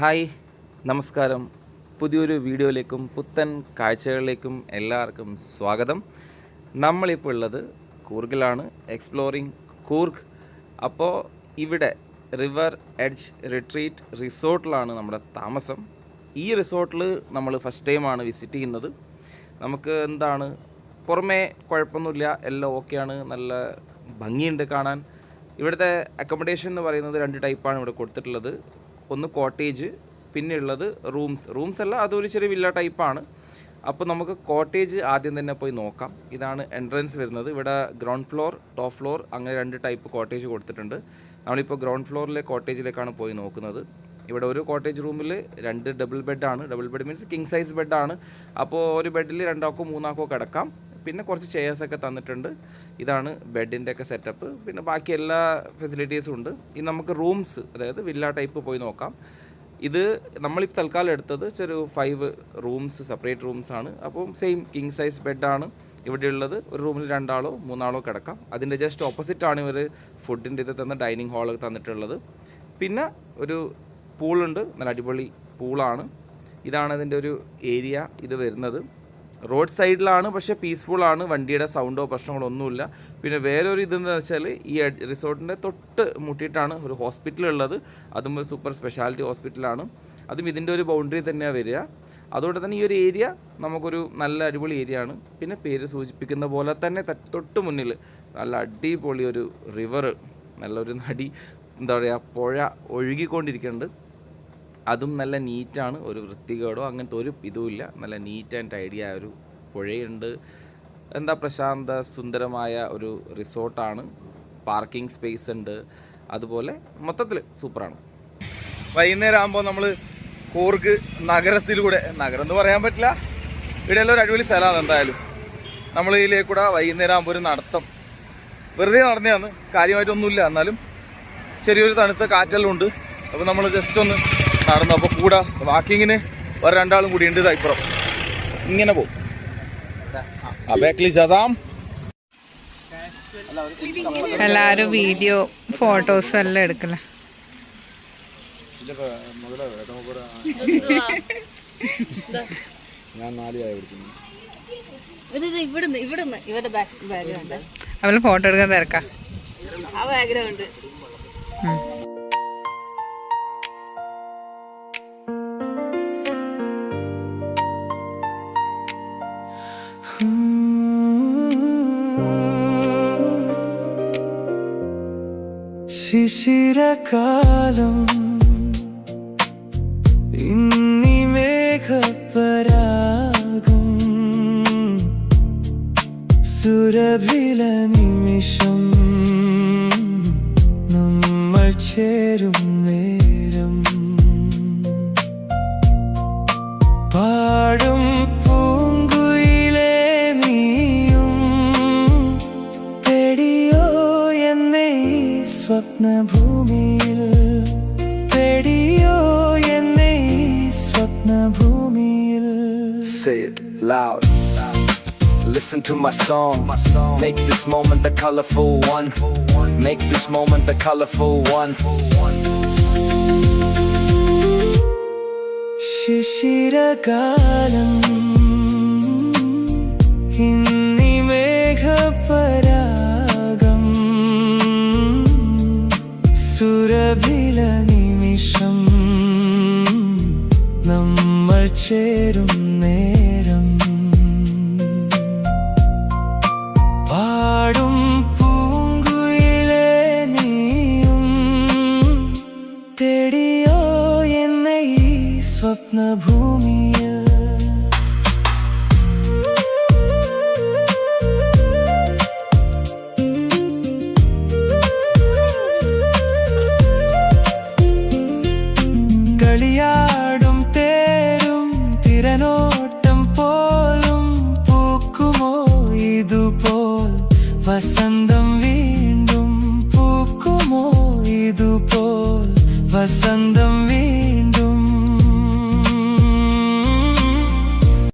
Hi, നമസ്കാരം. പുതിയൊരു വീഡിയോയിലേക്കും പുത്തൻ കാഴ്ചകളിലേക്കും എല്ലാവർക്കും സ്വാഗതം. നമ്മളിപ്പോൾ ഉള്ളത് കൂർഗിലാണ്, എക്സ്പ്ലോറിങ് കൂർഗ്. അപ്പോൾ ഇവിടെ റിവർ എഡ്ജ് റിട്രീറ്റ് റിസോർട്ടിലാണ് നമ്മുടെ താമസം. ഈ റിസോർട്ടിൽ നമ്മൾ ഫസ്റ്റ് ടൈമാണ് വിസിറ്റ് ചെയ്യുന്നത്. നമുക്ക് പുറമേ കുഴപ്പമൊന്നുമില്ല, എല്ലാം ഓക്കെയാണ്, നല്ല ഭംഗിയുണ്ട് കാണാൻ. ഇവിടുത്തെ അക്കോമഡേഷൻ എന്ന് പറയുന്നത് 2 ടൈപ്പാണ് ഇവിടെ കൊടുത്തിട്ടുള്ളത്. ഒന്ന് കോട്ടേജ്, പിന്നെ ഉള്ളത് റൂംസ് അല്ല, അതൊരു ചെറിയ വില്ല ടൈപ്പാണ്. അപ്പോൾ നമുക്ക് കോട്ടേജ് ആദ്യം തന്നെ പോയി നോക്കാം. ഇതാണ് എൻട്രൻസ് വരുന്നത്. ഇവിടെ ഗ്രൗണ്ട് ഫ്ലോർ, ടോപ്പ് ഫ്ലോർ, അങ്ങനെ 2 ടൈപ്പ് കോട്ടേജ് കൊടുത്തിട്ടുണ്ട്. നമ്മളിപ്പോൾ ഗ്രൗണ്ട് ഫ്ലോറിലെ കോട്ടേജിലേക്കാണ് പോയി നോക്കുന്നത്. ഇവിടെ ഒരു കോട്ടേജ് റൂമിൽ 2 ഡബിൾ ബെഡാണ്. Double bed means king size ബെഡാണ്. അപ്പോൾ ഒരു ബെഡിൽ 2 ആൾക്കോ 3 ആൾക്കോ കിടക്കാം. പിന്നെ കുറച്ച് ചെയർസൊക്കെ തന്നിട്ടുണ്ട്. ഇതാണ് ബെഡിൻ്റെ ഒക്കെ സെറ്റപ്പ്. പിന്നെ ബാക്കി എല്ലാ ഫെസിലിറ്റീസും ഉണ്ട്. ഇനി നമുക്ക് റൂംസ്, അതായത് വില്ല ടൈപ്പ് പോയി നോക്കാം. ഇത് നമ്മളിപ്പോൾ തൽക്കാലം എടുത്തത് 5 റൂംസ്, സെപ്പറേറ്റ് റൂംസാണ്. അപ്പം സെയിം കിങ് സൈസ് ബെഡാണ് ഇവിടെ ഉള്ളത്. ഒരു റൂമിൽ 2 ആളോ 3 ആളോ കിടക്കാം. അതിൻ്റെ ജസ്റ്റ് ഓപ്പോസിറ്റാണ് ഇവർ ഫുഡിൻ്റെ ഇത് തന്ന ഡൈനിങ് ഹാളൊക്കെ തന്നിട്ടുള്ളത്. പിന്നെ ഒരു പൂളുണ്ട്, നല്ല അടിപൊളി പൂളാണ്. ഇതാണ് ഇതിൻ്റെ ഒരു ഏരിയ ഇത് വരുന്നത്. റോഡ് സൈഡിലാണ്, പക്ഷേ പീസ്ഫുള്ളാണ്, വണ്ടിയുടെ സൗണ്ടോ പ്രശ്നങ്ങളോ ഒന്നുമില്ല. പിന്നെ വേറൊരു ഇതെന്ന് വെച്ചാൽ ഈ റിസോർട്ടിൻ്റെ തൊട്ട് മുട്ടിയിട്ടാണ് ഒരു ഹോസ്പിറ്റൽ ഉള്ളത്. അതും ഒരു സൂപ്പർ സ്പെഷ്യാലിറ്റി ഹോസ്പിറ്റലാണ്. അതും ഇതിൻ്റെ ഒരു ബൗണ്ടറി തന്നെയാണ് വരിക. അതുകൊണ്ട് തന്നെ ഈ ഒരു ഏരിയ നമുക്കൊരു നല്ല അടിപൊളി ഏരിയ ആണ്. പിന്നെ പേര് സൂചിപ്പിക്കുന്ന പോലെ തന്നെ തൊട്ട് മുന്നിൽ നല്ല അടിപൊളി ഒരു റിവർ, നല്ലൊരു പുഴ ഒഴുകിക്കൊണ്ടിരിക്കുന്നുണ്ട്. അതും നല്ല നീറ്റാണ്, ഒരു വൃത്തികേടോ അങ്ങനത്തെ ഒരു ഇതുമില്ല. നല്ല നീറ്റ് ആൻഡ് ടൈഡി ആയ ഒരു പുഴയുണ്ട്. പ്രശാന്ത സുന്ദരമായ ഒരു റിസോർട്ടാണ്. പാർക്കിംഗ് സ്പേസ് ഉണ്ട്. അതുപോലെ മൊത്തത്തിൽ സൂപ്പറാണ്. വൈകുന്നേരം ആകുമ്പോൾ നമ്മൾ കൂർഗ് നഗരത്തിലൂടെ, നഗരം എന്ന് പറയാൻ പറ്റില്ല, ഇവിടെ എല്ലാം ഒരു അടിപൊളി സ്ഥലമാണ്. എന്തായാലും നമ്മൾ ഇതിലേക്കൂടെ വൈകുന്നേരം ആകുമ്പോൾ ഒരു നടത്തം, വെറുതെ നടന്നതാണ്, കാര്യമായിട്ടൊന്നുമില്ല. എന്നാലും ചെറിയൊരു തണുത്ത കാറ്റെല്ലാം ഉണ്ട്. അപ്പോൾ നമ്മൾ ജസ്റ്റ് ഒന്ന് നടന്നു. അപ്പോൾ കൂടെ വാക്കിങ്ങിന് വേറെ 2 ആളും കൂടി ഉണ്ട്. ഇതായിപ്പുറം ഇങ്ങനെ പോകും. എല്ലാരും വീഡിയോ ഫോട്ടോസും എല്ലാം എടുക്കല. അവള് ഫോട്ടോ എടുക്കാൻ തിരക്കാം. ശിശിരകാലം ഇന്നി മേഘപരാഗം സുരഭില നിമിഷം നമ്മൾ ചേരും നേരം പാടും പൂങ്കുയിലേ നീയും തേടിയോ എന്നെ സ്വപ്നഭൂമിയിൽ, തേടിയോ എന്നെ സ്വപ്നഭൂമിയിൽ. Say it loud. Listen to my song. Make this moment the colorful one. Make this moment the colorful one. ശിശിരകാലം ഇന്നി മേഘപരാഗം സുരഭില നിമിഷം നമ്മൾ ചേരും നേരം പാടും പൂങ്കുയിലേ നീയും തേടിയോ എന്നെ ഈ സ്വപ്നഭൂമിയിൽ. കളിയാടും തേരും തിരനോട്ടം പോലും പൂക്കുമോ ഇതുപോൽ വസന്തം, വീണ്ടും പൂക്കുമോ ഇതുപോൽ വസന്തം.